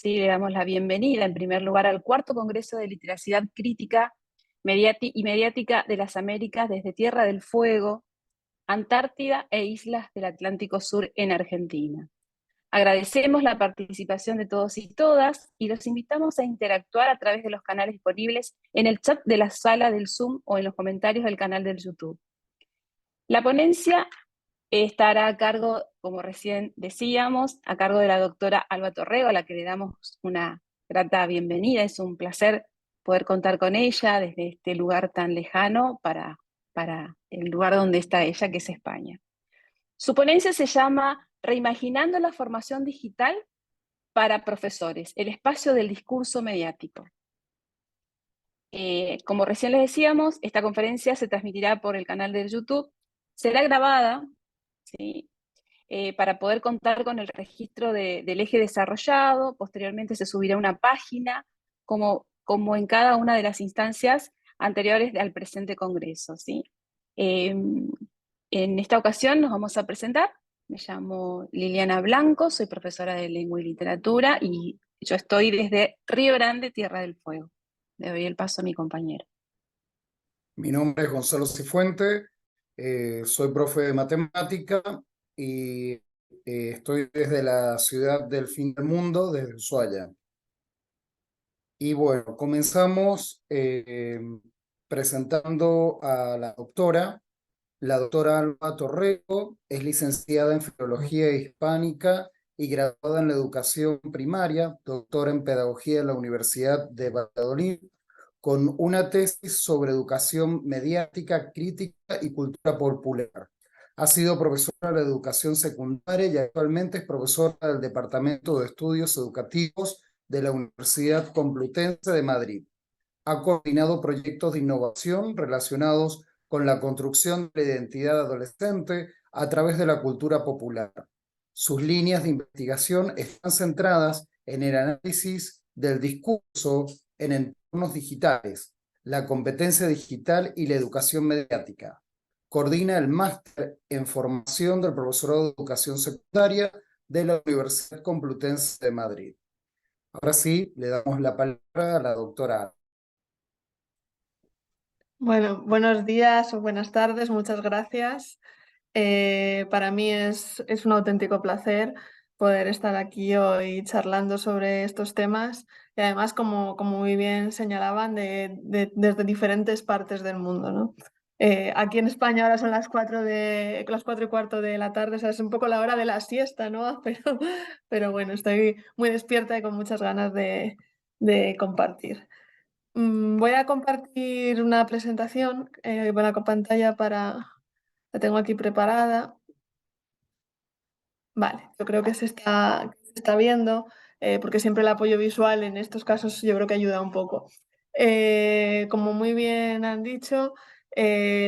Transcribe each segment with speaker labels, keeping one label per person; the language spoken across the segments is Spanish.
Speaker 1: Sí, le damos la bienvenida en primer lugar al cuarto Congreso de Literacidad Crítica y Mediática de las Américas desde Tierra del Fuego, Antártida e islas del Atlántico Sur en Argentina. Agradecemos la participación de todos y todas y los invitamos a interactuar a través de los canales disponibles en el chat de la sala del Zoom o en los comentarios del canal del YouTube. La ponencia estará a cargo, como recién decíamos, a cargo de la doctora Alba Torrego, a la que le damos una grata bienvenida. Es un placer poder contar con ella desde este lugar tan lejano para el lugar donde está ella, que es España. Su ponencia se llama Reimaginando la formación digital para profesores, el espacio del discurso mediático. Como recién les decíamos, esta conferencia se transmitirá por el canal de YouTube, será grabada, ¿sí? Para poder contar con el registro del eje desarrollado. Posteriormente se subirá una página, como en cada una de las instancias anteriores al presente congreso, ¿sí? En esta ocasión nos vamos a presentar. Me llamo Liliana Blanco, soy profesora de Lengua y Literatura y yo estoy desde Río Grande, Tierra del Fuego. Le doy el paso a mi compañero.
Speaker 2: Mi nombre es Gonzalo Cifuente, soy profe de matemática y estoy desde la ciudad del fin del mundo, desde Ushuaia. Y bueno, comenzamos presentando a la doctora. La doctora Alba Torrego es licenciada en Filología Hispánica y graduada en la educación primaria, doctora en Pedagogía de la Universidad de Valladolid, con una tesis sobre educación mediática, crítica y cultura popular. Ha sido profesora de educación secundaria y actualmente es profesora del Departamento de Estudios Educativos de la Universidad Complutense de Madrid. Ha coordinado proyectos de innovación relacionados con la construcción de la identidad adolescente a través de la cultura popular. Sus líneas de investigación están centradas en el análisis del discurso en entornos digitales, la competencia digital y la educación mediática. Coordina el máster en formación del profesorado de educación secundaria de la Universidad Complutense de Madrid. Ahora sí, le damos la palabra a la doctora.
Speaker 3: Bueno, buenos días o buenas tardes, muchas gracias. Para mí es un auténtico placer poder estar aquí hoy charlando sobre estos temas y además, como muy bien señalaban, desde diferentes partes del mundo, ¿no? Aquí en España ahora son las 4:15 de la tarde, o sea, es un poco la hora de la siesta, ¿no? Pero bueno, estoy muy despierta y con muchas ganas de compartir. Voy a compartir una presentación, con pantalla la tengo aquí preparada. Vale, yo creo que se está viendo, porque siempre el apoyo visual en estos casos yo creo que ayuda un poco. Como muy bien han dicho,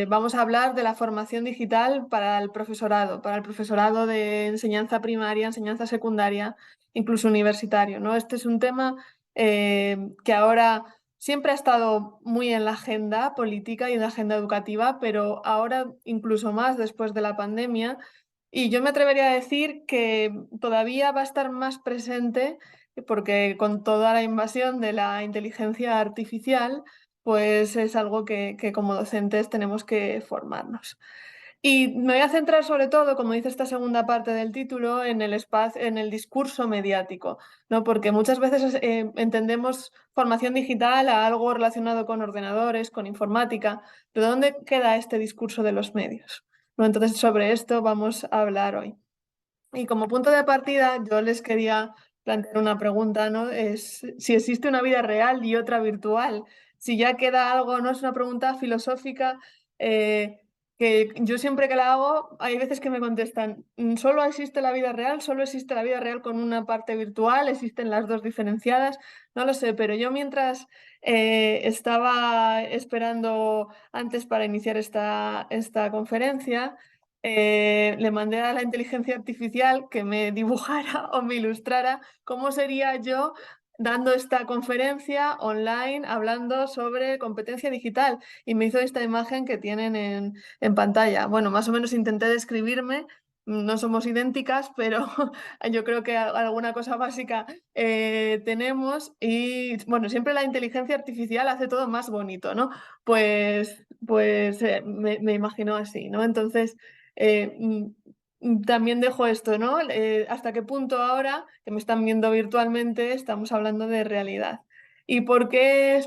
Speaker 3: vamos a hablar de la formación digital para el profesorado de enseñanza primaria, enseñanza secundaria, incluso universitario, ¿no? Este es un tema que ahora siempre ha estado muy en la agenda política y en la agenda educativa, pero ahora incluso más después de la pandemia. Y yo me atrevería a decir que todavía va a estar más presente porque con toda la invasión de la inteligencia artificial, pues es algo que como docentes tenemos que formarnos. Y me voy a centrar sobre todo, como dice esta segunda parte del título, en el espacio, en el discurso mediático, ¿no? Porque muchas veces entendemos formación digital a algo relacionado con ordenadores, con informática, pero ¿dónde queda este discurso de los medios? ¿No? Entonces, sobre esto vamos a hablar hoy. Y como punto de partida, yo les quería plantear una pregunta, ¿no? Es si existe una vida real y otra virtual. Si ya queda algo, no es una pregunta filosófica, que yo siempre que la hago, hay veces que me contestan, ¿solo existe la vida real? ¿Solo existe la vida real con una parte virtual? ¿Existen las dos diferenciadas? No lo sé, pero yo mientras estaba esperando antes para iniciar esta conferencia, le mandé a la inteligencia artificial que me dibujara o me ilustrara cómo sería yo dando esta conferencia online hablando sobre competencia digital y me hizo esta imagen que tienen en pantalla. Bueno, más o menos intenté describirme no somos idénticas, pero yo creo que alguna cosa básica tenemos y bueno, siempre la inteligencia artificial hace todo más bonito, ¿no? Pues me imagino así, ¿no? Entonces, también dejo esto, ¿no? ¿Hasta qué punto ahora, que me están viendo virtualmente, estamos hablando de realidad? ¿Y por qué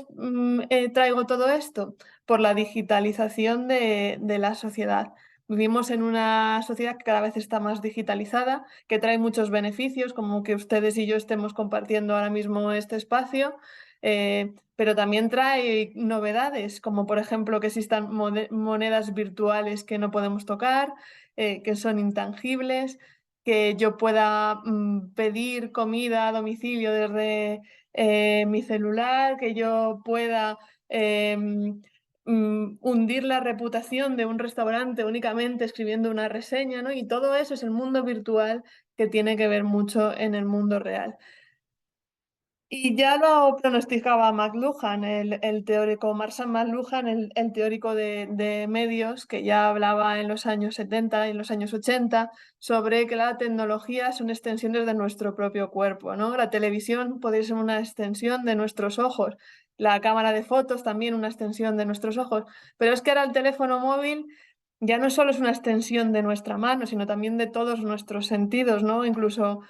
Speaker 3: traigo todo esto? Por la digitalización de la sociedad. Vivimos en una sociedad que cada vez está más digitalizada, que trae muchos beneficios, como que ustedes y yo estemos compartiendo ahora mismo este espacio, pero también trae novedades, como por ejemplo que existan monedas virtuales que no podemos tocar, que son intangibles, que yo pueda pedir comida a domicilio desde mi celular, que yo pueda hundir la reputación de un restaurante únicamente escribiendo una reseña, ¿no? Y todo eso es el mundo virtual que tiene que ver mucho en el mundo real. Y ya lo pronosticaba McLuhan, el teórico, Marshall McLuhan, el teórico de medios, que ya hablaba en los años 70 y en los años 80 sobre que la tecnología son extensiones de nuestro propio cuerpo, ¿no? La televisión podría ser una extensión de nuestros ojos, la cámara de fotos también una extensión de nuestros ojos, pero es que ahora el teléfono móvil ya no solo es una extensión de nuestra mano, sino también de todos nuestros sentidos, ¿no? Incluso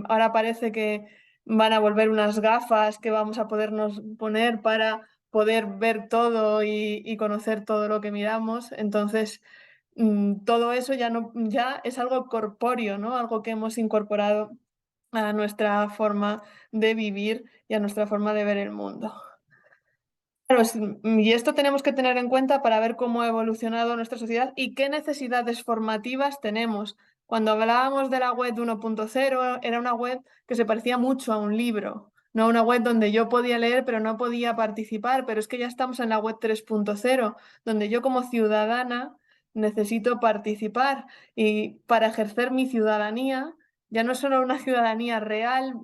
Speaker 3: ahora parece que van a volver unas gafas que vamos a podernos poner para poder ver todo y conocer todo lo que miramos. Entonces, todo eso ya es algo corpóreo, ¿no? Algo que hemos incorporado a nuestra forma de vivir y a nuestra forma de ver el mundo. Claro, y esto tenemos que tener en cuenta para ver cómo ha evolucionado nuestra sociedad y qué necesidades formativas tenemos. Cuando hablábamos de la web 1.0, era una web que se parecía mucho a un libro, no una web donde yo podía leer pero no podía participar, pero es que ya estamos en la web 3.0, donde yo como ciudadana necesito participar y para ejercer mi ciudadanía, ya no solo una ciudadanía real,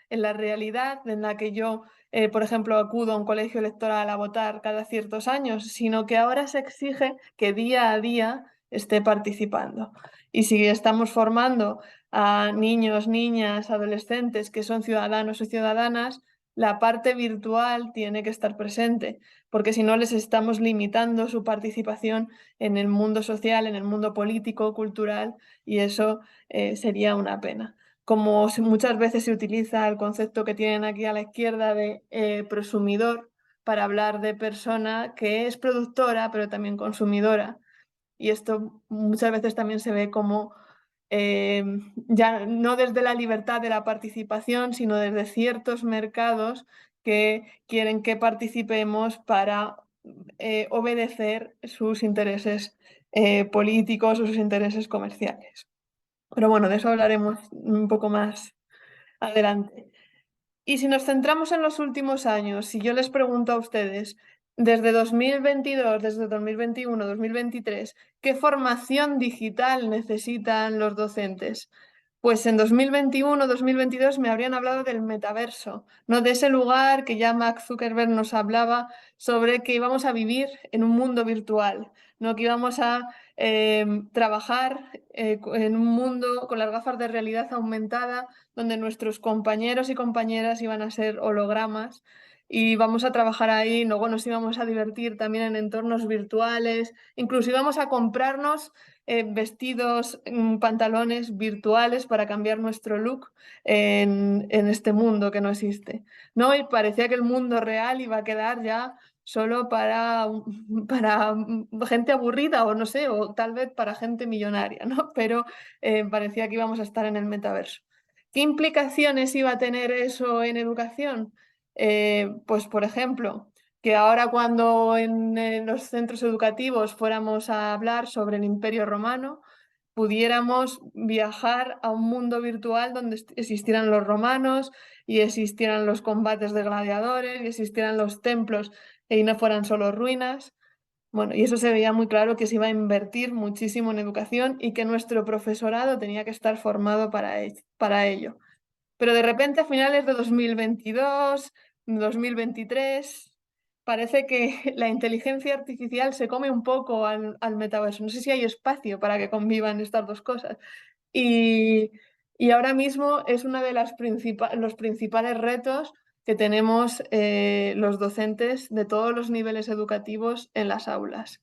Speaker 3: en la realidad en la que yo por ejemplo, acudo a un colegio electoral a votar cada ciertos años, sino que ahora se exige que día a día esté participando. Y si estamos formando a niños, niñas, adolescentes que son ciudadanos o ciudadanas, la parte virtual tiene que estar presente, porque si no les estamos limitando su participación en el mundo social, en el mundo político, cultural, y eso sería una pena. Como muchas veces se utiliza el concepto que tienen aquí a la izquierda de prosumidor para hablar de persona que es productora pero también consumidora. Y esto muchas veces también se ve como ya no desde la libertad de la participación, sino desde ciertos mercados que quieren que participemos para obedecer sus intereses políticos o sus intereses comerciales. Pero bueno, de eso hablaremos un poco más adelante. Y si nos centramos en los últimos años, si yo les pregunto a ustedes, desde 2022, desde 2021, 2023, ¿qué formación digital necesitan los docentes? Pues en 2021, 2022 me habrían hablado del metaverso, ¿no? De ese lugar que ya Mark Zuckerberg nos hablaba sobre que íbamos a vivir en un mundo virtual, ¿no? Que íbamos a trabajar en un mundo con las gafas de realidad aumentada, donde nuestros compañeros y compañeras iban a ser hologramas y vamos a trabajar ahí, luego nos íbamos a divertir también en entornos virtuales, incluso íbamos a comprarnos vestidos, pantalones virtuales para cambiar nuestro look en este mundo que no existe, ¿no? Y parecía que el mundo real iba a quedar ya solo para gente aburrida o no sé, o tal vez para gente millonaria, ¿no? Pero parecía que íbamos a estar en el metaverso. ¿Qué implicaciones iba a tener eso en educación? Pues, por ejemplo, que ahora cuando en los centros educativos fuéramos a hablar sobre el Imperio Romano, pudiéramos viajar a un mundo virtual donde existieran los romanos y existieran los combates de gladiadores y existieran los templos y no fueran solo ruinas. Bueno, y eso se veía muy claro que se iba a invertir muchísimo en educación y que nuestro profesorado tenía que estar formado para ello. Pero de repente a finales de 2022, 2023, parece que la inteligencia artificial se come un poco al metaverso. No sé si hay espacio para que convivan estas dos cosas. Y, y ahora mismo es uno de los principales retos que tenemos los docentes de todos los niveles educativos en las aulas.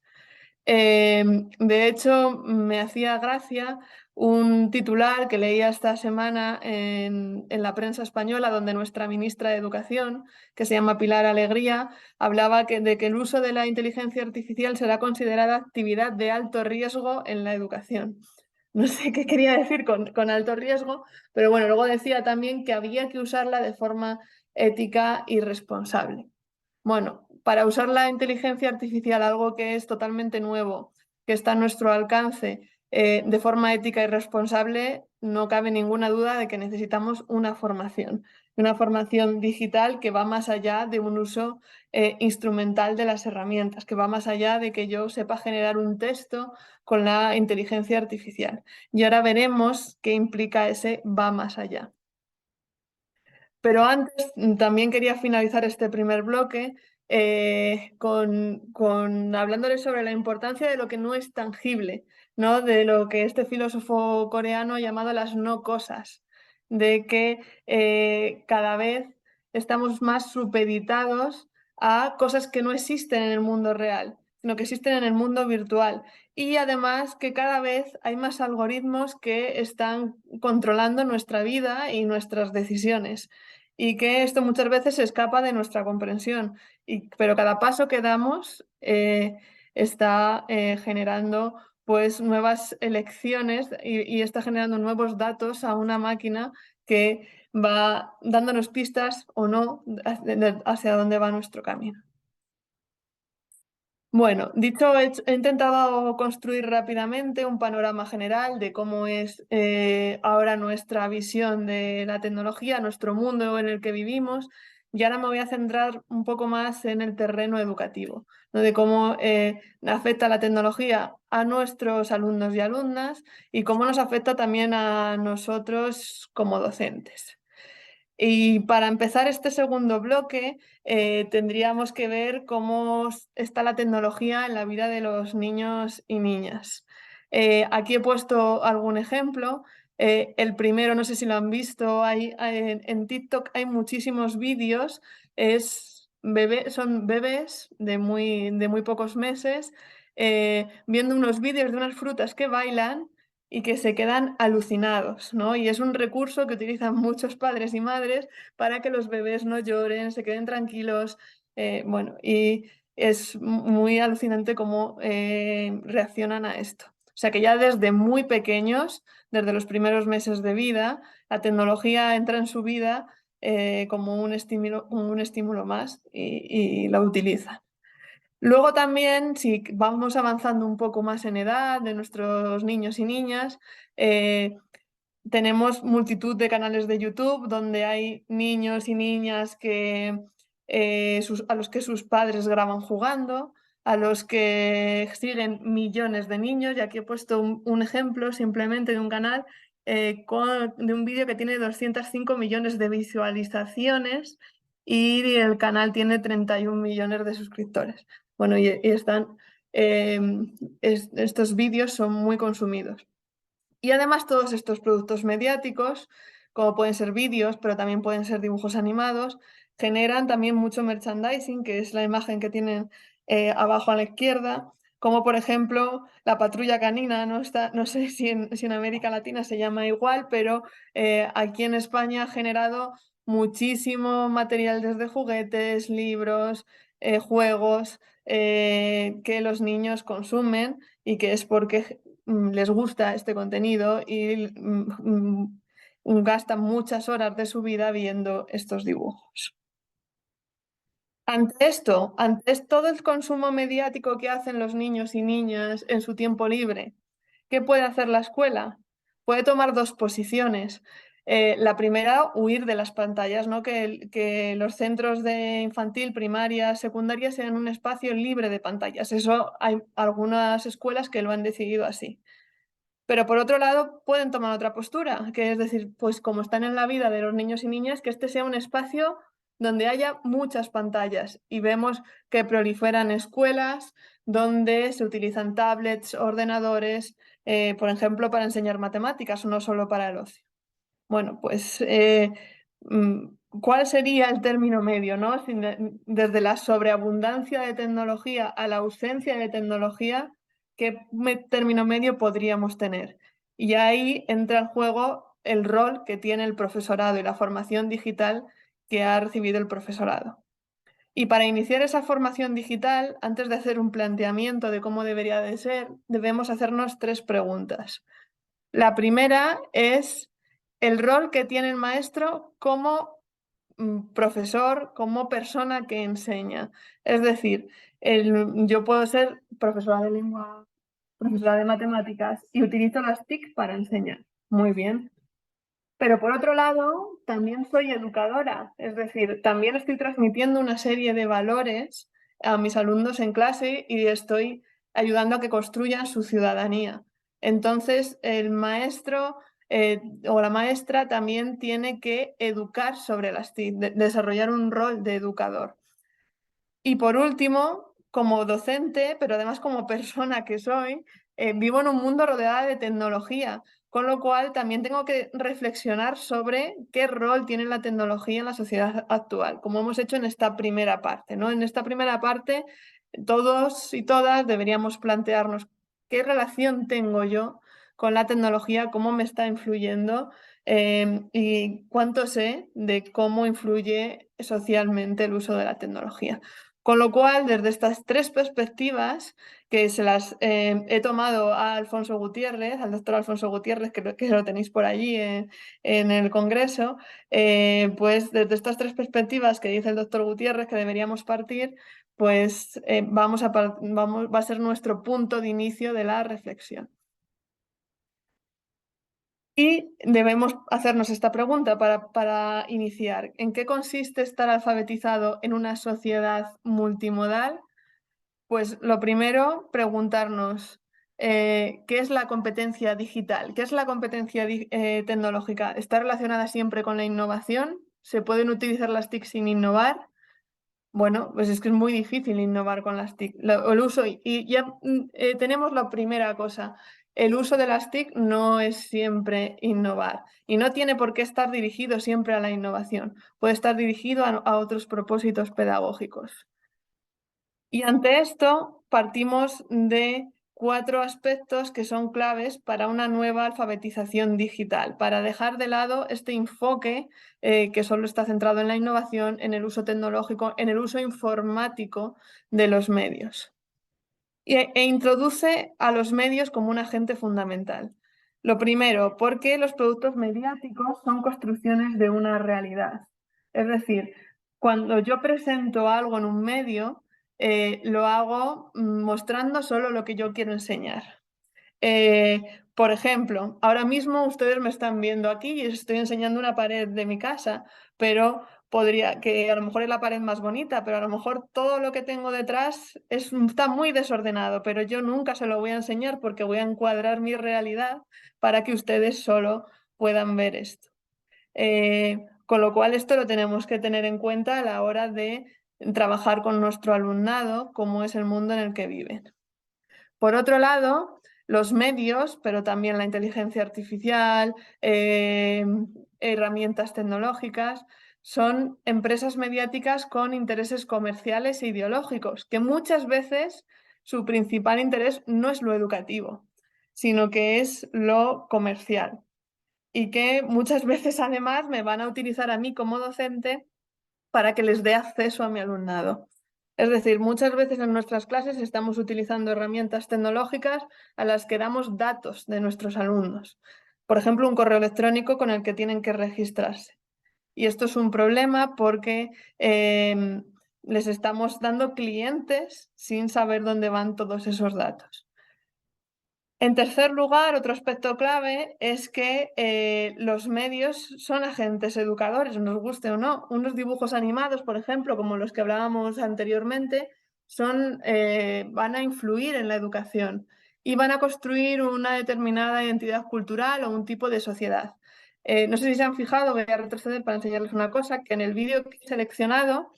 Speaker 3: De hecho, me hacía gracia un titular que leía esta semana en la prensa española, donde nuestra ministra de Educación, que se llama Pilar Alegría, hablaba de que el uso de la inteligencia artificial será considerada actividad de alto riesgo en la educación. No sé qué quería decir con alto riesgo, pero bueno, luego decía también que había que usarla de forma ética y responsable. Bueno, para usar la inteligencia artificial, algo que es totalmente nuevo, que está a nuestro alcance, de forma ética y responsable, no cabe ninguna duda de que necesitamos una formación digital que va más allá de un uso instrumental de las herramientas, que va más allá de que yo sepa generar un texto con la inteligencia artificial. Y ahora veremos qué implica ese va más allá. Pero antes también quería finalizar este primer bloque hablándoles sobre la importancia de lo que no es tangible, ¿no? De lo que este filósofo coreano ha llamado las no cosas, de que cada vez estamos más supeditados a cosas que no existen en el mundo real, sino que existen en el mundo virtual. Y además que cada vez hay más algoritmos que están controlando nuestra vida y nuestras decisiones y que esto muchas veces se escapa de nuestra comprensión. Pero cada paso que damos está generando pues nuevas elecciones y está generando nuevos datos a una máquina que va dándonos pistas o no hacia dónde va nuestro camino. Bueno, dicho, he intentado construir rápidamente un panorama general de cómo es ahora nuestra visión de la tecnología, nuestro mundo en el que vivimos, y ahora me voy a centrar un poco más en el terreno educativo, ¿no? De cómo afecta la tecnología a nuestros alumnos y alumnas y cómo nos afecta también a nosotros como docentes. Y para empezar este segundo bloque, tendríamos que ver cómo está la tecnología en la vida de los niños y niñas. Aquí he puesto algún ejemplo. El primero, no sé si lo han visto, en TikTok hay muchísimos vídeos. Son bebés de muy pocos meses viendo unos vídeos de unas frutas que bailan y que se quedan alucinados, ¿no? Y es un recurso que utilizan muchos padres y madres para que los bebés no lloren, se queden tranquilos. Bueno, y es muy alucinante cómo reaccionan a esto. O sea que ya desde muy pequeños, desde los primeros meses de vida, la tecnología entra en su vida como un estímulo más y la utilizan. Luego también, si vamos avanzando un poco más en edad de nuestros niños y niñas, tenemos multitud de canales de YouTube donde hay niños y niñas a los que sus padres graban jugando, a los que siguen millones de niños. Y aquí he puesto un ejemplo simplemente de un canal de un vídeo que tiene 205 millones de visualizaciones y el canal tiene 31 millones de suscriptores. Bueno, estos vídeos son muy consumidos. Y además todos estos productos mediáticos, como pueden ser vídeos, pero también pueden ser dibujos animados, generan también mucho merchandising, que es la imagen que tienen abajo a la izquierda, como por ejemplo la patrulla canina, no sé si en América Latina se llama igual, pero aquí en España ha generado muchísimo material desde juguetes, libros, juegos que los niños consumen y que es porque les gusta este contenido y gastan muchas horas de su vida viendo estos dibujos. Ante todo el consumo mediático que hacen los niños y niñas en su tiempo libre, ¿qué puede hacer la escuela? Puede tomar dos posiciones. La primera, huir de las pantallas, ¿no? Que los centros de infantil, primaria, secundaria sean un espacio libre de pantallas. Eso hay algunas escuelas que lo han decidido así. Pero por otro lado, pueden tomar otra postura, que es decir, pues como están en la vida de los niños y niñas, que este sea un espacio donde haya muchas pantallas, y vemos que proliferan escuelas donde se utilizan tablets, ordenadores, por ejemplo, para enseñar matemáticas, no solo para el ocio. Bueno, pues, ¿cuál sería el término medio, ¿no? Desde la sobreabundancia de tecnología a la ausencia de tecnología, ¿qué término medio podríamos tener? Y ahí entra en juego el rol que tiene el profesorado y la formación digital que ha recibido el profesorado. Y para iniciar esa formación digital, antes de hacer un planteamiento de cómo debería de ser, debemos hacernos 3 preguntas. La primera es el rol que tiene el maestro como profesor, como persona que enseña. Es decir, yo puedo ser profesora de lengua, profesora de matemáticas y utilizo las TIC para enseñar. Muy bien. Pero por otro lado, también soy educadora, es decir, también estoy transmitiendo una serie de valores a mis alumnos en clase y estoy ayudando a que construyan su ciudadanía. Entonces, el maestro o la maestra también tiene que educar sobre las TIC, desarrollar un rol de educador. Y por último, como docente, pero además como persona que soy, vivo en un mundo rodeado de tecnología, con lo cual también tengo que reflexionar sobre qué rol tiene la tecnología en la sociedad actual, como hemos hecho en esta primera parte, ¿no? En esta primera parte, todos y todas deberíamos plantearnos qué relación tengo yo con la tecnología, cómo me está influyendo y cuánto sé de cómo influye socialmente el uso de la tecnología. Con lo cual, desde estas 3 perspectivas, que se las he tomado a Alfonso Gutiérrez, al doctor Alfonso Gutiérrez, que lo tenéis por allí en el Congreso, pues desde estas 3 perspectivas que dice el doctor Gutiérrez que deberíamos partir, pues va a ser nuestro punto de inicio de la reflexión. Y debemos hacernos esta pregunta para iniciar. ¿En qué consiste estar alfabetizado en una sociedad multimodal? Pues lo primero, preguntarnos ¿qué es la competencia digital? ¿Qué es la competencia tecnológica? ¿Está relacionada siempre con la innovación? ¿Se pueden utilizar las TIC sin innovar? Bueno, pues es que es muy difícil innovar con las TIC. El uso, y ya tenemos la primera cosa. El uso de las TIC no es siempre innovar y no tiene por qué estar dirigido siempre a la innovación. Puede estar dirigido a otros propósitos pedagógicos. Y ante esto partimos de 4 aspectos que son claves para una nueva alfabetización digital, para dejar de lado este enfoque que solo está centrado en la innovación, en el uso tecnológico, en el uso informático de los medios. E introduce a los medios como un agente fundamental. Lo primero, porque los productos mediáticos son construcciones de una realidad. Es decir, cuando yo presento algo en un medio, lo hago mostrando solo lo que yo quiero enseñar. Por ejemplo, ahora mismo ustedes me están viendo aquí y les estoy enseñando una pared de mi casa, pero que a lo mejor es la pared más bonita, pero a lo mejor todo lo que tengo detrás está muy desordenado, pero yo nunca se lo voy a enseñar porque voy a encuadrar mi realidad para que ustedes solo puedan ver esto. Con lo cual esto lo tenemos que tener en cuenta a la hora de trabajar con nuestro alumnado, cómo es el mundo en el que viven. Por otro lado, los medios, pero también la inteligencia artificial, herramientas tecnológicas, son empresas mediáticas con intereses comerciales e ideológicos, que muchas veces su principal interés no es lo educativo, sino que es lo comercial. Y que muchas veces además me van a utilizar a mí como docente para que les dé acceso a mi alumnado. Es decir, muchas veces en nuestras clases estamos utilizando herramientas tecnológicas a las que damos datos de nuestros alumnos. Por ejemplo, un correo electrónico con el que tienen que registrarse. Y esto es un problema porque les estamos dando clientes sin saber dónde van todos esos datos. En tercer lugar, otro aspecto clave es que los medios son agentes educadores, nos guste o no. Unos dibujos animados, por ejemplo, como los que hablábamos anteriormente, van a influir en la educación y van a construir una determinada identidad cultural o un tipo de sociedad. No sé si se han fijado, voy a retroceder para enseñarles una cosa, que en el vídeo que he seleccionado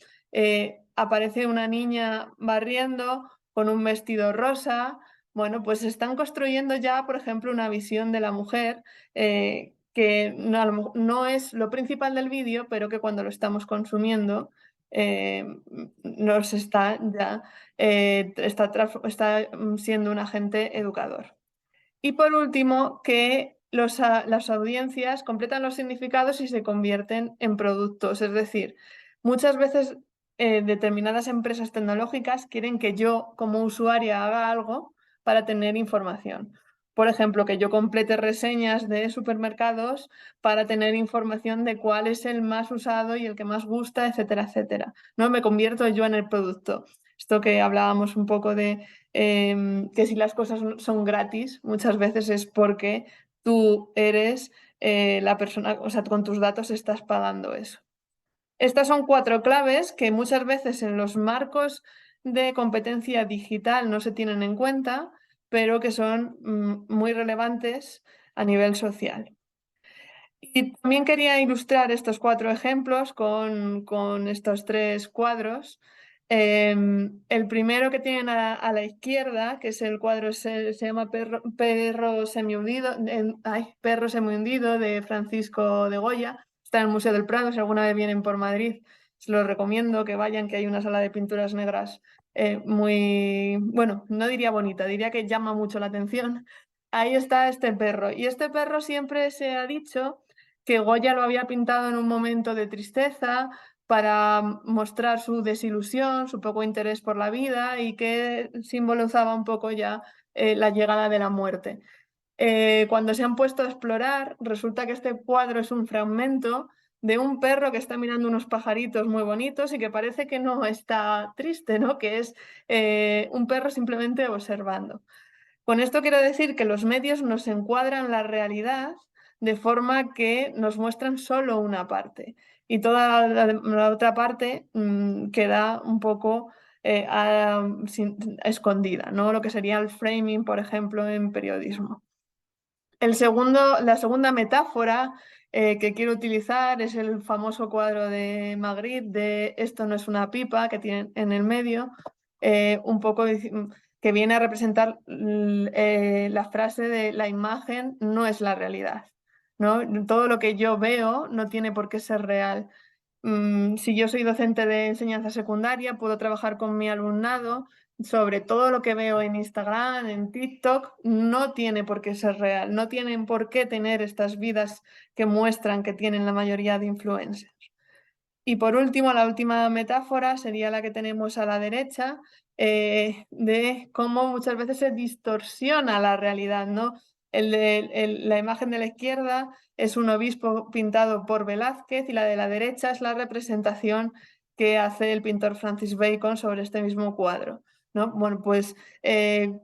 Speaker 3: aparece una niña barriendo con un vestido rosa. Bueno, pues están construyendo ya, por ejemplo, una visión de la mujer que no es lo principal del vídeo, pero que cuando lo estamos consumiendo nos está ya está siendo un agente educador. Y por último, que las audiencias completan los significados y se convierten en productos. Es decir, muchas veces determinadas empresas tecnológicas quieren que yo como usuaria haga algo para tener información. Por ejemplo, que yo complete reseñas de supermercados para tener información de cuál es el más usado y el que más gusta, etcétera, etcétera. ¿No? Me convierto yo en el producto. Esto que hablábamos un poco de que si las cosas son gratis, muchas veces es porque tú eres la persona, o sea, con tus datos estás pagando eso. Estas son 4 claves que muchas veces en los marcos de competencia digital no se tienen en cuenta, pero que son muy relevantes a nivel social. Y también quería ilustrar estos 4 ejemplos con estos 3 cuadros. El primero que tienen a la izquierda, que es el cuadro, se llama Perro semihundido, Perro semihundido de Francisco de Goya. Está en el Museo del Prado, si alguna vez vienen por Madrid, se los recomiendo que vayan, que hay una sala de pinturas negras muy, bueno, no diría bonita, diría que llama mucho la atención. Ahí está este perro. Y este perro siempre se ha dicho que Goya lo había pintado en un momento de tristeza para mostrar su desilusión, su poco interés por la vida y que simbolizaba un poco ya la llegada de la muerte. Cuando se han puesto a explorar, resulta que este cuadro es un fragmento de un perro que está mirando unos pajaritos muy bonitos y que parece que no está triste, ¿no? Que es un perro simplemente observando. Con esto quiero decir que los medios nos encuadran la realidad de forma que nos muestran solo una parte y toda la otra parte queda un poco escondida, ¿no? Lo que sería el framing, por ejemplo, en periodismo. La segunda metáfora que quiero utilizar es el famoso cuadro de Magritte de Esto no es una pipa, que tiene en el medio, un poco que viene a representar la frase de la imagen no es la realidad, ¿no? Todo lo que yo veo no tiene por qué ser real. Si yo soy docente de enseñanza secundaria, puedo trabajar con mi alumnado sobre todo lo que veo en Instagram, en TikTok, no tiene por qué ser real, no tienen por qué tener estas vidas que muestran que tienen la mayoría de influencers. Y por último, la última metáfora sería la que tenemos a la derecha, de cómo muchas veces se distorsiona la realidad, ¿no? La imagen de la izquierda es un obispo pintado por Velázquez y la de la derecha es la representación que hace el pintor Francis Bacon sobre este mismo cuadro, ¿no? Bueno, pues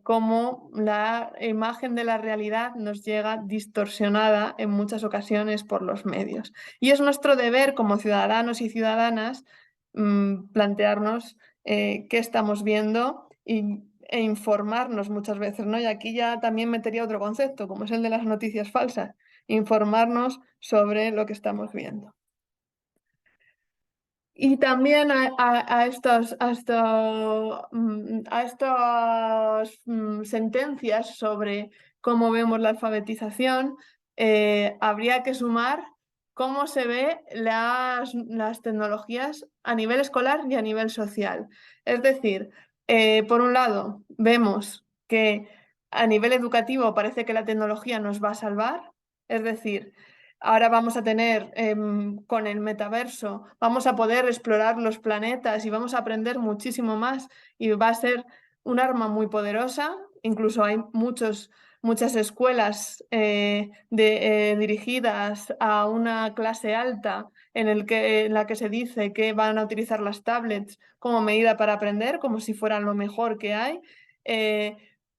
Speaker 3: cómo la imagen de la realidad nos llega distorsionada en muchas ocasiones por los medios. Y es nuestro deber como ciudadanos y ciudadanas plantearnos qué estamos viendo e informarnos muchas veces, ¿no? Y aquí ya también metería otro concepto, como es el de las noticias falsas, informarnos sobre lo que estamos viendo. Y también a estas sentencias sobre cómo vemos la alfabetización, habría que sumar cómo se ve las tecnologías a nivel escolar y a nivel social. Es decir, por un lado, vemos que a nivel educativo parece que la tecnología nos va a salvar, es decir, ahora vamos a tener con el metaverso, vamos a poder explorar los planetas y vamos a aprender muchísimo más y va a ser un arma muy poderosa. Incluso hay muchas escuelas dirigidas a una clase alta en la que se dice que van a utilizar las tablets como medida para aprender, como si fueran lo mejor que hay.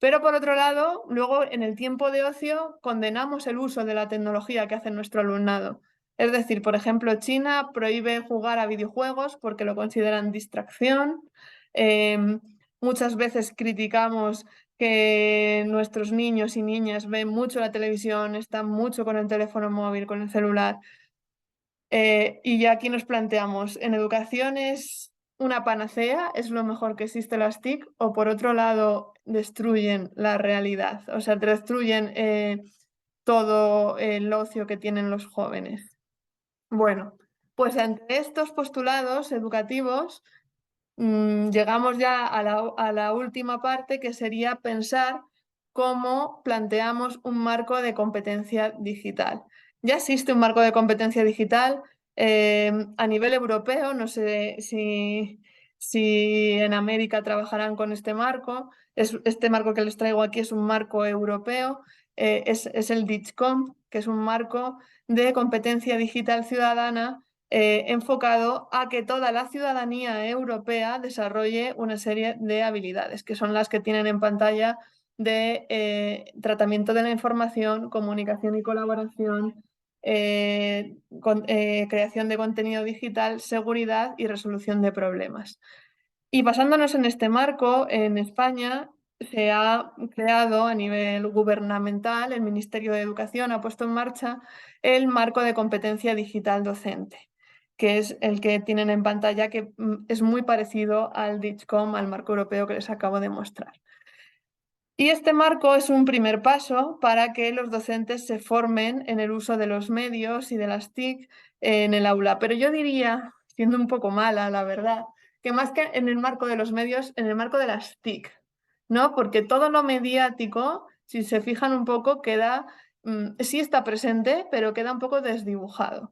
Speaker 3: Pero por otro lado, luego en el tiempo de ocio condenamos el uso de la tecnología que hace nuestro alumnado. Es decir, por ejemplo, China prohíbe jugar a videojuegos porque lo consideran distracción. Muchas veces criticamos que nuestros niños y niñas ven mucho la televisión, están mucho con el teléfono móvil, con el celular. Y ya aquí nos planteamos, ¿en educación es una panacea? ¿Es lo mejor que existe las TIC? ¿O por otro lado destruyen la realidad? O sea, destruyen todo el ocio que tienen los jóvenes. Bueno, pues entre estos postulados educativos llegamos ya a la última parte, que sería pensar cómo planteamos un marco de competencia digital. Ya existe un marco de competencia digital a nivel europeo, no sé si en América trabajarán con este marco. Este marco que les traigo aquí es un marco europeo, es el DIGCOM, que es un marco de competencia digital ciudadana enfocado a que toda la ciudadanía europea desarrolle una serie de habilidades, que son las que tienen en pantalla de tratamiento de la información, comunicación y colaboración, creación de contenido digital, seguridad y resolución de problemas. Y basándonos en este marco, en España se ha creado a nivel gubernamental, el Ministerio de Educación ha puesto en marcha el marco de competencia digital docente, que es el que tienen en pantalla, que es muy parecido al DIGCOM, al marco europeo que les acabo de mostrar. Y este marco es un primer paso para que los docentes se formen en el uso de los medios y de las TIC en el aula. Pero yo diría, siendo un poco mala, la verdad, que más que en el marco de los medios, en el marco de las TIC, ¿no? Porque todo lo mediático, si se fijan un poco, queda, sí está presente, pero queda un poco desdibujado.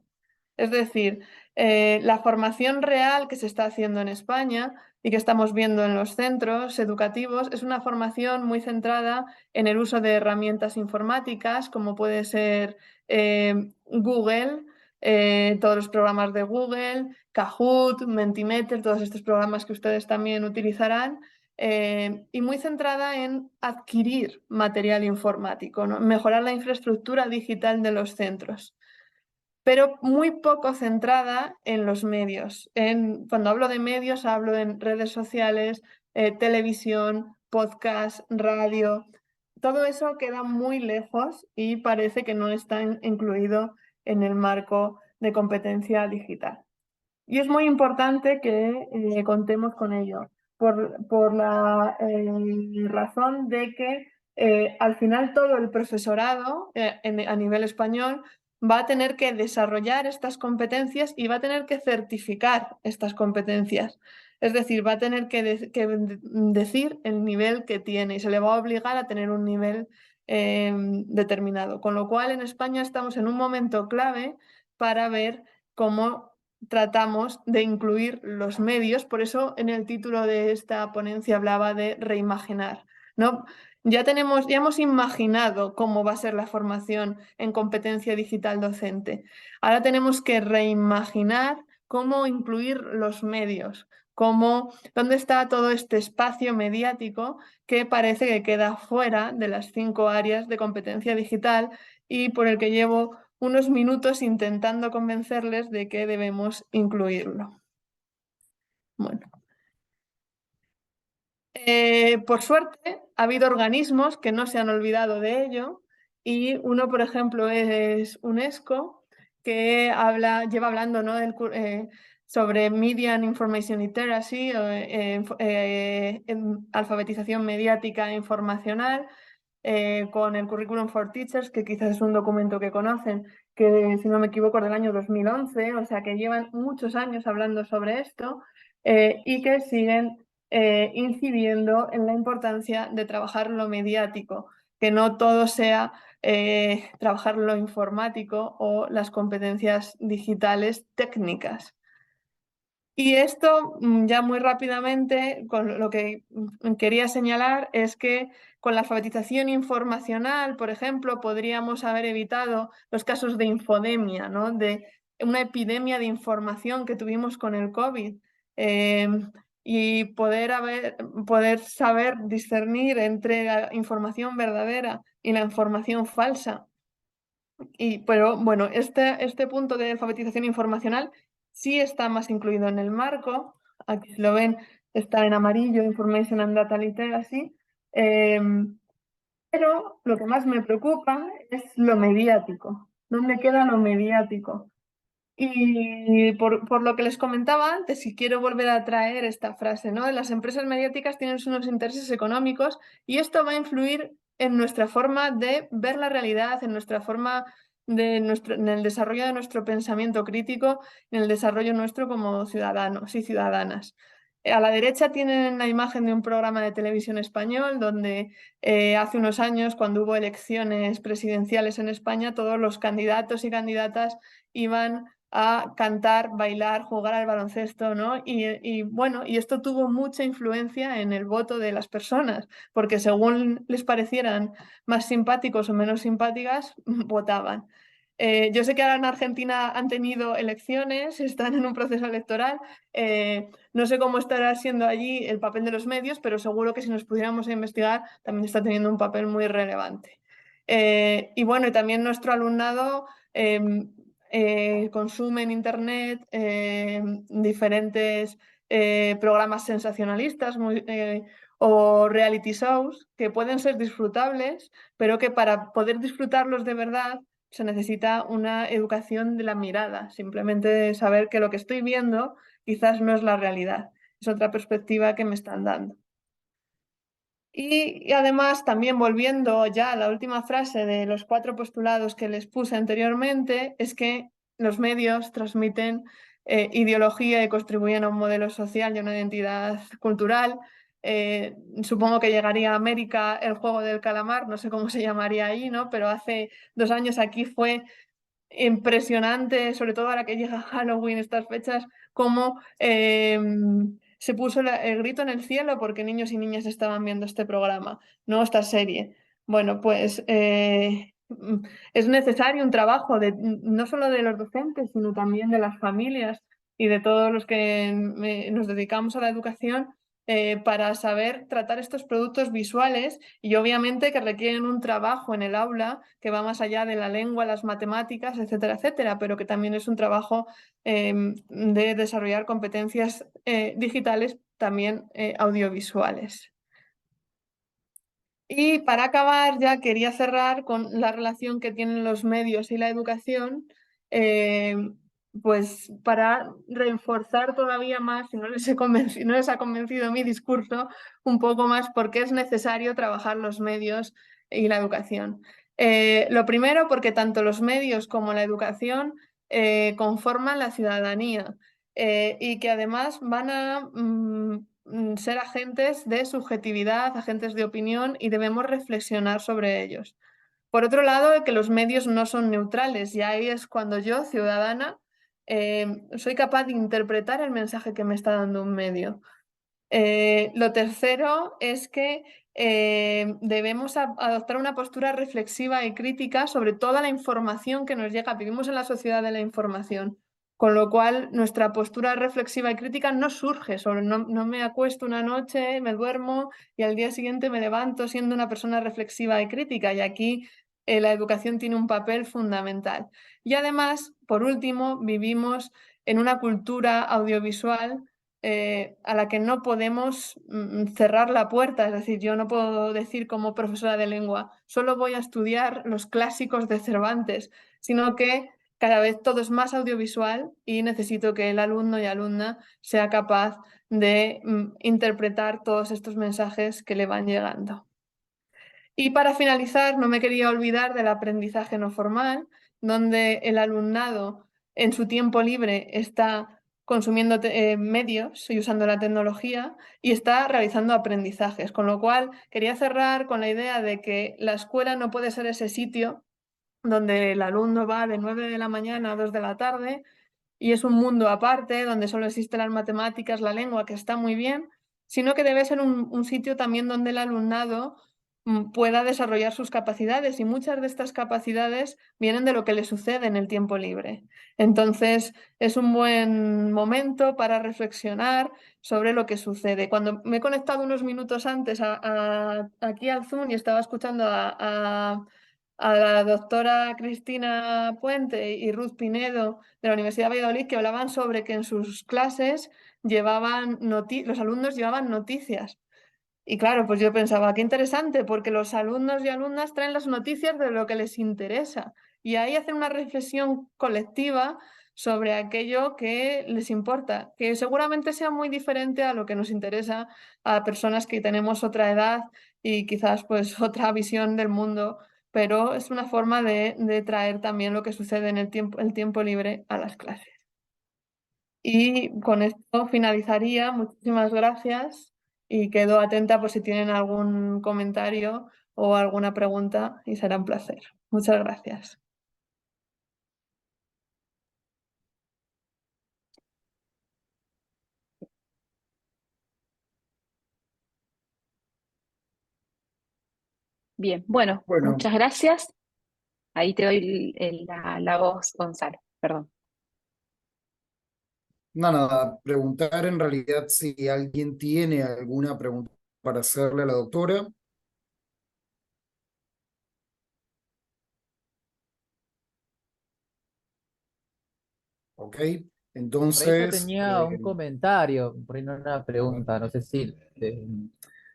Speaker 3: Es decir, la formación real que se está haciendo en España y que estamos viendo en los centros educativos es una formación muy centrada en el uso de herramientas informáticas, como puede ser Google, todos los programas de Google, Kahoot, Mentimeter, todos estos programas que ustedes también utilizarán, y muy centrada en adquirir material informático, ¿no? Mejorar la infraestructura digital de los centros, pero muy poco centrada en los medios. Cuando hablo de medios, hablo en redes sociales, televisión, podcast, radio. Todo eso queda muy lejos y parece que no está incluido en el marco de competencia digital. Y es muy importante que contemos con ello, por la razón de que al final todo el profesorado a nivel español va a tener que desarrollar estas competencias y va a tener que certificar estas competencias. Es decir, va a tener que decir el nivel que tiene y se le va a obligar a tener un nivel determinado. Con lo cual, en España estamos en un momento clave para ver cómo tratamos de incluir los medios. Por eso en el título de esta ponencia hablaba de reimaginar, ¿no? Ya hemos imaginado cómo va a ser la formación en competencia digital docente. Ahora tenemos que reimaginar cómo incluir los medios, dónde está todo este espacio mediático que parece que queda fuera de las 5 áreas de competencia digital y por el que llevo unos minutos intentando convencerles de que debemos incluirlo. Bueno. Por suerte, ha habido organismos que no se han olvidado de ello y uno, por ejemplo, es UNESCO, que lleva hablando, ¿no? Sobre Media and Information Literacy, alfabetización mediática e informacional, con el Curriculum for Teachers, que quizás es un documento que conocen, que si no me equivoco es del año 2011, o sea que llevan muchos años hablando sobre esto y que siguen incidiendo en la importancia de trabajar lo mediático, que no todo sea trabajar lo informático o las competencias digitales técnicas. Y esto, ya muy rápidamente, con lo que quería señalar es que con la alfabetización informacional, por ejemplo, podríamos haber evitado los casos de infodemia, ¿no? De una epidemia de información que tuvimos con el COVID. Y poder saber discernir entre la información verdadera y la información falsa. Pero bueno, este punto de alfabetización informacional sí está más incluido en el marco. Aquí si lo ven, está en amarillo, Information and Data Literacy, Pero lo que más me preocupa es lo mediático. ¿Dónde queda lo mediático? Y por lo que les comentaba antes, y quiero volver a traer esta frase, ¿no? Las empresas mediáticas tienen unos intereses económicos y esto va a influir en nuestra forma de ver la realidad, en nuestra forma en el desarrollo de nuestro pensamiento crítico, en el desarrollo nuestro como ciudadanos y ciudadanas. A la derecha tienen la imagen de un programa de televisión español donde hace unos años, cuando hubo elecciones presidenciales en España, todos los candidatos y candidatas iban a cantar, bailar, jugar al baloncesto, ¿no? Bueno, y esto tuvo mucha influencia en el voto de las personas, porque según les parecieran más simpáticos o menos simpáticas, votaban. Yo sé que ahora en Argentina han tenido elecciones, están en un proceso electoral. No sé cómo estará siendo allí el papel de los medios, pero seguro que si nos pudiéramos investigar también está teniendo un papel muy relevante. Y bueno, y también nuestro alumnado consume en Internet diferentes programas sensacionalistas o reality shows que pueden ser disfrutables, pero que para poder disfrutarlos de verdad se necesita una educación de la mirada, simplemente saber que lo que estoy viendo quizás no es la realidad, es otra perspectiva que me están dando. Y además, también volviendo ya a la última frase de los 4 postulados que les puse anteriormente, es que los medios transmiten ideología y contribuyen a un modelo social y a una identidad cultural. Supongo que llegaría a América el juego del calamar, no sé cómo se llamaría ahí, ¿no? Pero hace 2 años aquí fue impresionante, sobre todo ahora que llega Halloween, estas fechas, cómo se puso el grito en el cielo porque niños y niñas estaban viendo este programa, no esta serie. Bueno, pues es necesario un trabajo no solo de los docentes, sino también de las familias y de todos los que nos dedicamos a la educación para saber tratar estos productos visuales y obviamente que requieren un trabajo en el aula que va más allá de la lengua, las matemáticas, etcétera, etcétera, pero que también es un trabajo de desarrollar competencias digitales, también audiovisuales. Y para acabar, ya quería cerrar con la relación que tienen los medios y la educación, pues para reforzar todavía más, si no no les ha convencido mi discurso, un poco más por qué es necesario trabajar los medios y la educación. Lo primero, porque tanto los medios como la educación conforman la ciudadanía y que además van a ser agentes de subjetividad, agentes de opinión y debemos reflexionar sobre ellos. Por otro lado, que los medios no son neutrales y ahí es cuando yo, ciudadana, soy capaz de interpretar el mensaje que me está dando un medio. Lo tercero es que debemos adoptar una postura reflexiva y crítica sobre toda la información que nos llega. Vivimos en la sociedad de la información, con lo cual nuestra postura reflexiva y crítica no surge sobre no me acuesto una noche, me duermo y al día siguiente me levanto siendo una persona reflexiva y crítica. Y aquí la educación tiene un papel fundamental. Y además, por último, vivimos en una cultura audiovisual a la que no podemos cerrar la puerta. Es decir, yo no puedo decir como profesora de lengua, solo voy a estudiar los clásicos de Cervantes, sino que cada vez todo es más audiovisual y necesito que el alumno y alumna sea capaz de interpretar todos estos mensajes que le van llegando. Y para finalizar, no me quería olvidar del aprendizaje no formal, donde el alumnado en su tiempo libre está consumiendo medios y usando la tecnología y está realizando aprendizajes. Con lo cual, quería cerrar con la idea de que la escuela no puede ser ese sitio donde el alumno va de 9 de la mañana a 2 de la tarde y es un mundo aparte donde solo existen las matemáticas, la lengua, que está muy bien, sino que debe ser un sitio también donde el alumnado pueda desarrollar sus capacidades y muchas de estas capacidades vienen de lo que le sucede en el tiempo libre. Entonces, es un buen momento para reflexionar sobre lo que sucede. Cuando me he conectado unos minutos antes aquí al Zoom y estaba escuchando a la doctora Cristina Puente y Ruth Pinedo de la Universidad de Valladolid, que hablaban sobre que en sus clases los alumnos llevaban noticias. Y claro, pues yo pensaba, qué interesante, porque los alumnos y alumnas traen las noticias de lo que les interesa y ahí hacen una reflexión colectiva sobre aquello que les importa, que seguramente sea muy diferente a lo que nos interesa a personas que tenemos otra edad y quizás pues otra visión del mundo, pero es una forma de traer también lo que sucede en el tiempo libre a las clases. Y con esto finalizaría. Muchísimas gracias y quedo atenta por si tienen algún comentario o alguna pregunta y será un placer. Muchas gracias.
Speaker 1: Bien, bueno,
Speaker 2: Bueno,
Speaker 1: muchas gracias. Ahí te doy la voz, Gonzalo. Perdón.
Speaker 2: nada, preguntar en realidad si alguien tiene alguna pregunta para hacerle a la doctora. Ok,
Speaker 4: Por ahí yo
Speaker 2: entonces,
Speaker 4: tenía un comentario, por ahí no una
Speaker 2: a ver,
Speaker 4: pregunta, no sé si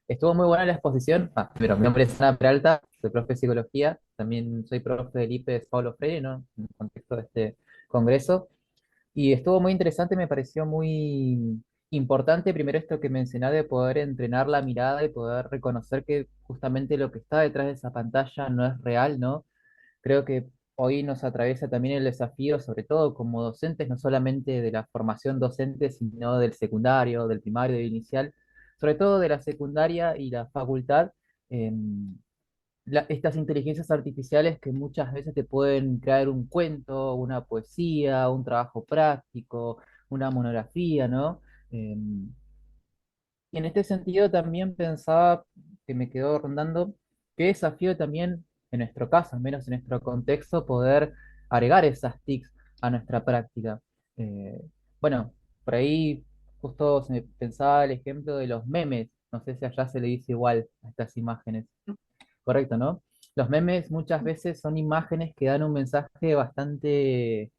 Speaker 4: estuvo muy buena la exposición. Primero, mi nombre es Ana Peralta, soy profe de psicología, también soy profe del IPES Paulo Freire, ¿no? En el contexto de este congreso. Y estuvo muy interesante, me pareció muy importante, primero esto que mencionaba de poder entrenar la mirada y poder reconocer que justamente lo que está detrás de esa pantalla no es real, ¿no? Creo que hoy nos atraviesa también el desafío, sobre todo como docentes, no solamente de la formación docente, sino del secundario, del primario, del inicial, sobre todo de la secundaria y la facultad. em, Estas inteligencias artificiales que muchas veces te pueden crear un cuento, una poesía, un trabajo práctico, una monografía, ¿no? Em, y en este sentido también pensaba que me quedó rondando qué desafío también, en nuestro caso, al menos en nuestro contexto, poder agregar esas TICs a nuestra práctica. Eh, bueno, por ahí justo se me pensaba el ejemplo de los memes, no sé si allá se le dice igual a estas imágenes. Correcto, ¿no? Los memes muchas veces son imágenes que dan un mensaje bastante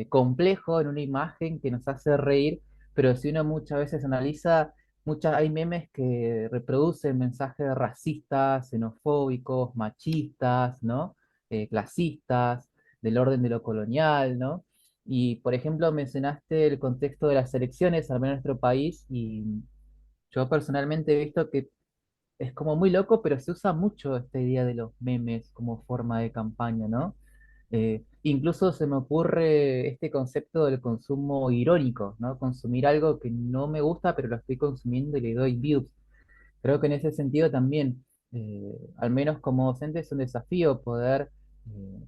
Speaker 4: complejo en una imagen que nos hace reír, pero si uno muchas veces analiza, hay memes que reproducen mensajes racistas, xenofóbicos, machistas, ¿no? Clasistas, del orden de lo colonial, ¿no? Y, por ejemplo, mencionaste el contexto de las elecciones, al menos en nuestro país, y yo personalmente he visto que es como muy loco, pero se usa mucho esta idea de los memes como forma de campaña, ¿no? Incluso se me ocurre este concepto del consumo irónico, ¿no? Consumir algo que no me gusta, pero lo estoy consumiendo y le doy views. Creo que en ese sentido también, al menos como docente, es un desafío poder eh,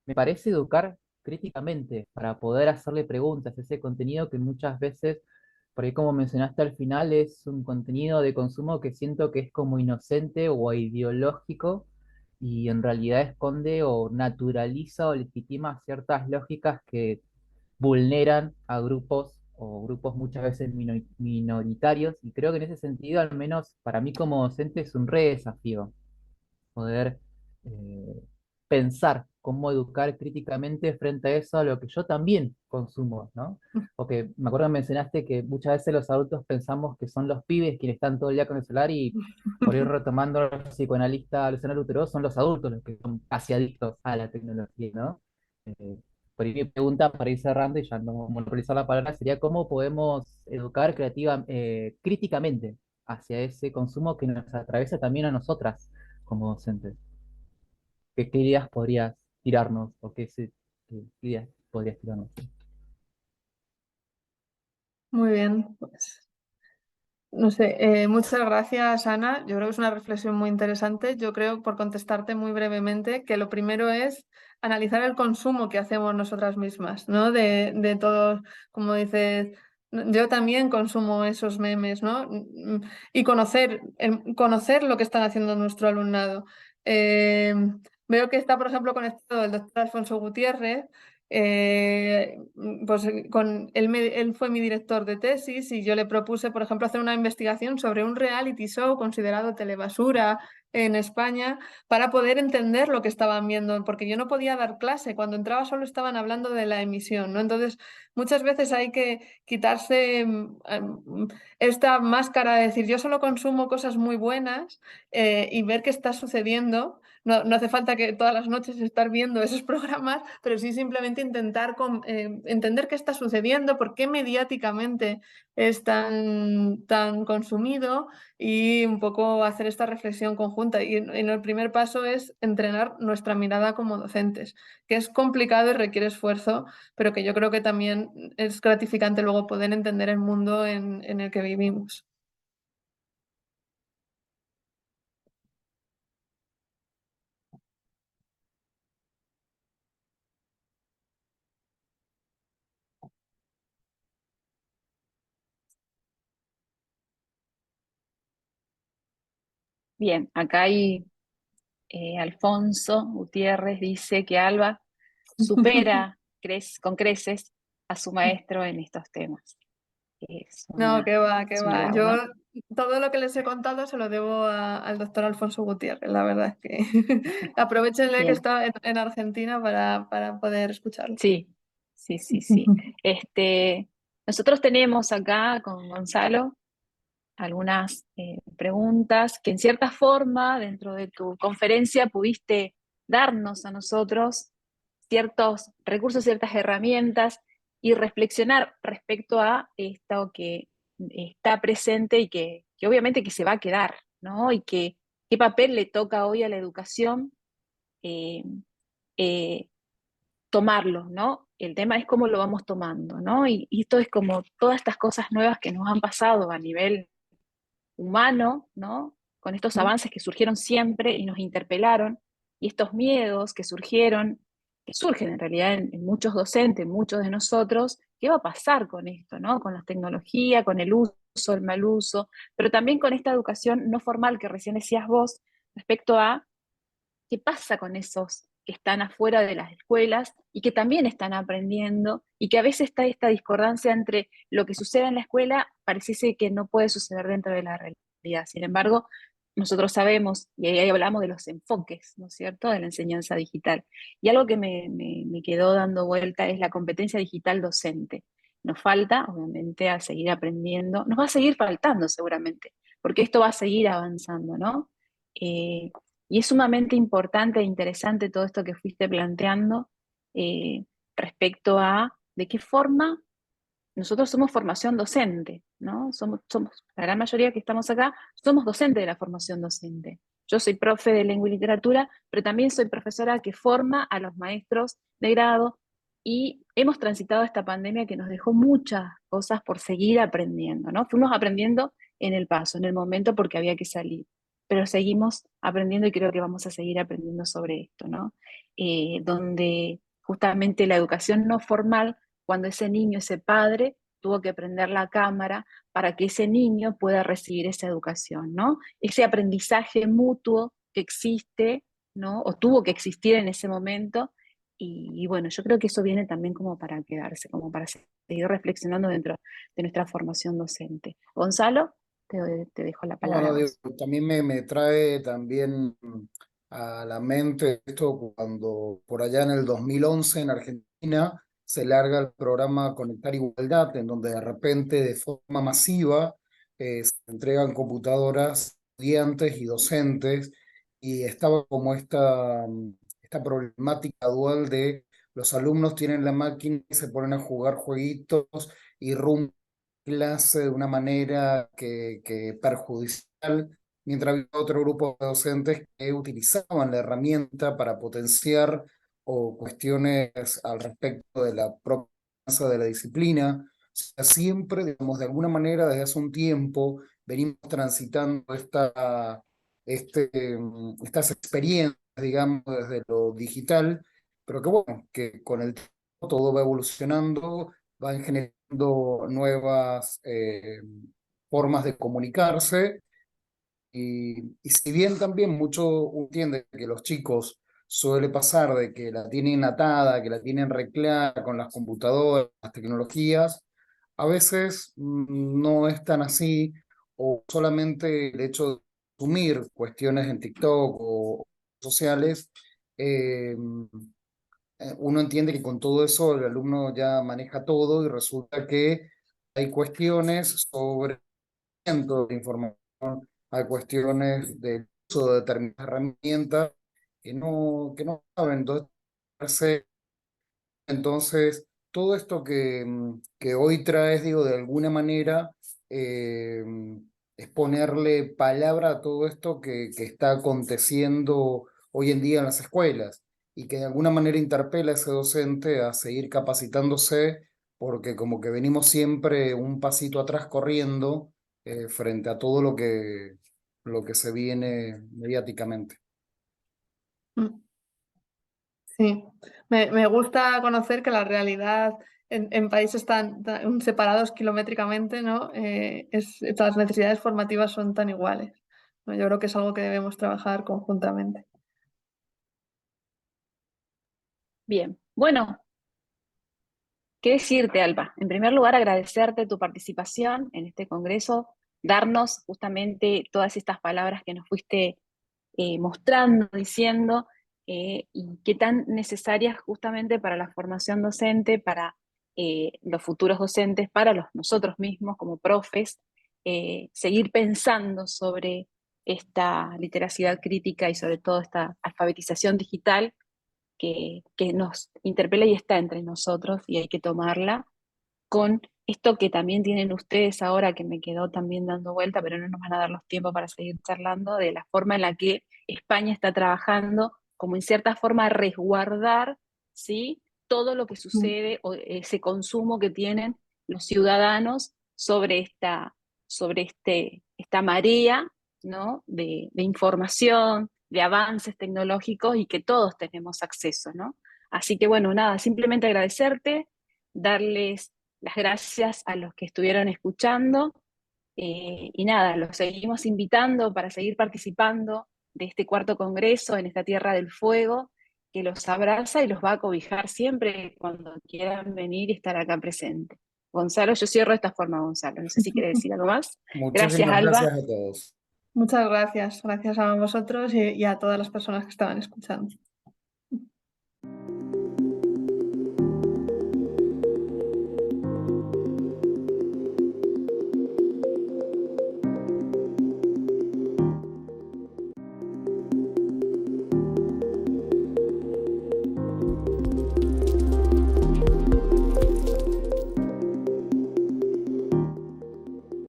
Speaker 4: me parece educar críticamente para poder hacerle preguntas. Ese contenido que muchas veces, por ahí como mencionaste al final, es un contenido de consumo que siento que es como inocente o ideológico y en realidad esconde o naturaliza o legitima ciertas lógicas que vulneran a grupos o grupos muchas veces minoritarios. Y creo que en ese sentido, al menos para mí como docente, es un re desafío poder eh, pensar cómo educar críticamente frente a eso, a lo que yo también consumo, ¿no? Porque me acuerdo que mencionaste que muchas veces los adultos pensamos que son los pibes quienes están todo el día con el celular y por ir retomando al psicoanalista Luciano Lutero, son los adultos los que son casi adictos a la tecnología, ¿no? Eh, por ahí mi pregunta para ir cerrando y ya no monopolizar la palabra sería cómo podemos educar críticamente hacia ese consumo que nos atraviesa también a nosotras como docentes. ¿Qué ideas podrías tirarnos o qué ideas podrías tirarnos?
Speaker 3: Muy bien, pues no sé, muchas gracias, Ana. Yo creo que es una reflexión muy interesante. Yo creo, por contestarte muy brevemente, que lo primero es analizar el consumo que hacemos nosotras mismas, ¿no? De todos, como dices, yo también consumo esos memes, ¿no? Y conocer lo que están haciendo nuestro alumnado. Eh, Veo que está, por ejemplo, conectado el doctor Alfonso Gutiérrez. Pues él fue mi director de tesis y yo le propuse, por ejemplo, hacer una investigación sobre un reality show considerado telebasura en España para poder entender lo que estaban viendo, porque yo no podía dar clase, cuando entraba solo estaban hablando de la emisión, ¿no? Entonces, muchas veces hay que quitarse esta máscara de decir, yo solo consumo cosas muy buenas y ver qué está sucediendo. No hace falta que todas las noches estar viendo esos programas, pero sí simplemente intentar entender qué está sucediendo, por qué mediáticamente es tan consumido y un poco hacer esta reflexión conjunta. Y el primer paso es entrenar nuestra mirada como docentes, que es complicado y requiere esfuerzo, pero que yo creo que también es gratificante luego poder entender el mundo en el que vivimos.
Speaker 1: Bien, acá hay Alfonso Gutiérrez dice que Alba supera con creces a su maestro en estos temas. Es
Speaker 3: No, que va, que
Speaker 1: es un
Speaker 3: va.
Speaker 1: lugar,
Speaker 3: Yo
Speaker 1: ¿no?
Speaker 3: todo lo que les he contado se lo debo al doctor Alfonso Gutiérrez, la verdad es que aprovechenle que
Speaker 1: Bien,
Speaker 3: está en Argentina para poder escucharlo.
Speaker 1: sí, sí, sí, sí. Nosotros tenemos acá con Gonzalo algunas preguntas que en cierta forma dentro de tu conferencia pudiste darnos a nosotros ciertos recursos, ciertas herramientas y reflexionar respecto a esto que está presente y que obviamente que se va a quedar, ¿no? Y que qué papel le toca hoy a la educación eh, eh, tomarlo, ¿no? El tema es cómo lo vamos tomando, ¿no? Y esto es como todas estas cosas nuevas que nos han pasado a nivel humano, ¿no? Con estos avances que surgieron siempre y nos interpelaron, y estos miedos que surgieron, que surgen en realidad en muchos docentes, muchos de nosotros, ¿qué va a pasar con esto, ¿no? Con la tecnología, con el uso, el mal uso, pero también con esta educación no formal que recién decías vos, respecto a qué pasa con esos que están afuera de las escuelas y que también están aprendiendo y que a veces está esta discordancia entre lo que sucede en la escuela, pareciese que no puede suceder dentro de la realidad. Sin embargo, nosotros sabemos, y ahí hablamos de los enfoques, ¿no es cierto?, de la enseñanza digital. Y algo que me quedó dando vuelta es la competencia digital docente. Nos falta, obviamente, a seguir aprendiendo, nos va a seguir faltando seguramente, porque esto va a seguir avanzando, ¿no? Eh, y es sumamente importante e interesante todo esto que fuiste planteando eh, respecto a de qué forma nosotros somos formación docente, ¿no? La gran mayoría que estamos acá, somos docentes de la formación docente. Yo soy profe de lengua y literatura, pero también soy profesora que forma a los maestros de grado y hemos transitado esta pandemia que nos dejó muchas cosas por seguir aprendiendo, ¿no? Fuimos aprendiendo en el paso, en el momento porque había que salir, pero seguimos aprendiendo y creo que vamos a seguir aprendiendo sobre esto, ¿no? Donde justamente la educación no formal cuando ese niño, ese padre, tuvo que prender la cámara para que ese niño pueda recibir esa educación, ¿no? Ese aprendizaje mutuo que existe, ¿no? O tuvo que existir en ese momento. Y bueno, yo creo que eso viene también como para quedarse, como para seguir reflexionando dentro de nuestra formación docente. Gonzalo, te dejo la palabra a
Speaker 2: Bueno, digo,
Speaker 1: vos.
Speaker 2: también me trae también a la mente esto cuando por allá en el 2011 en Argentina se larga el programa Conectar Igualdad, en donde de repente de forma masiva se entregan computadoras a estudiantes y docentes, y estaba como esta problemática dual de los alumnos tienen la máquina y se ponen a jugar jueguitos y clase de una manera que perjudicial, mientras había otro grupo de docentes que utilizaban la herramienta para potenciar o cuestiones al respecto de la propia de la disciplina. O sea, siempre, digamos, de alguna manera, desde hace un tiempo, venimos transitando estas experiencias, digamos, desde lo digital, pero que bueno, que con el tiempo todo va evolucionando, van generando nuevas formas de comunicarse, y si bien también mucho entiende que los chicos suele pasar de que la tienen atada, que la tienen reclara con las computadoras, las tecnologías, a veces no es tan así, o solamente el hecho consumir cuestiones en TikTok o sociales, uno entiende que con todo eso el alumno ya maneja todo y resulta que hay cuestiones sobre de información, hay cuestiones del uso de determinadas herramientas que no saben. Entonces, todo esto que hoy traes, digo, de alguna manera, eh, es ponerle palabra a todo esto que está aconteciendo hoy en día en las escuelas y que de alguna manera interpela a ese docente a seguir capacitándose porque como que venimos siempre un pasito atrás corriendo frente a todo lo que se viene mediáticamente.
Speaker 3: Mm. Sí, me gusta conocer que la realidad en países tan separados kilométricamente, ¿no? Las necesidades formativas son tan iguales, ¿no? Yo creo que es algo que debemos trabajar conjuntamente.
Speaker 1: Bien, bueno, ¿qué decirte, Alba? En primer lugar, agradecerte tu participación en este congreso, darnos justamente todas estas palabras que nos fuiste mostrando, diciendo, y qué tan necesarias justamente para la formación docente, para los futuros docentes, para nosotros mismos como profes, seguir pensando sobre esta literacidad crítica y sobre todo esta alfabetización digital que nos interpela y está entre nosotros y hay que tomarla con esto que también tienen ustedes ahora, que me quedó también dando vuelta, pero no nos van a dar los tiempos para seguir charlando, de la forma en la que España está trabajando, como en cierta forma resguardar, ¿sí?, todo lo que sucede o ese consumo que tienen los ciudadanos sobre esta marea, ¿no?, de información, de avances tecnológicos y que todos tenemos acceso, ¿no? Así que bueno, nada, simplemente agradecerte, darles las gracias a los que estuvieron escuchando y nada, los seguimos invitando para seguir participando de este cuarto congreso en esta Tierra del Fuego, que los abraza y los va a cobijar siempre cuando quieran venir y estar acá presente. Gonzalo, yo cierro de esta forma, Gonzalo. No sé si quiere decir algo más. Gracias,
Speaker 2: Muchísimas
Speaker 1: Alba.
Speaker 2: gracias a todos.
Speaker 3: Muchas gracias. Gracias a vosotros y a todas las personas que estaban escuchando.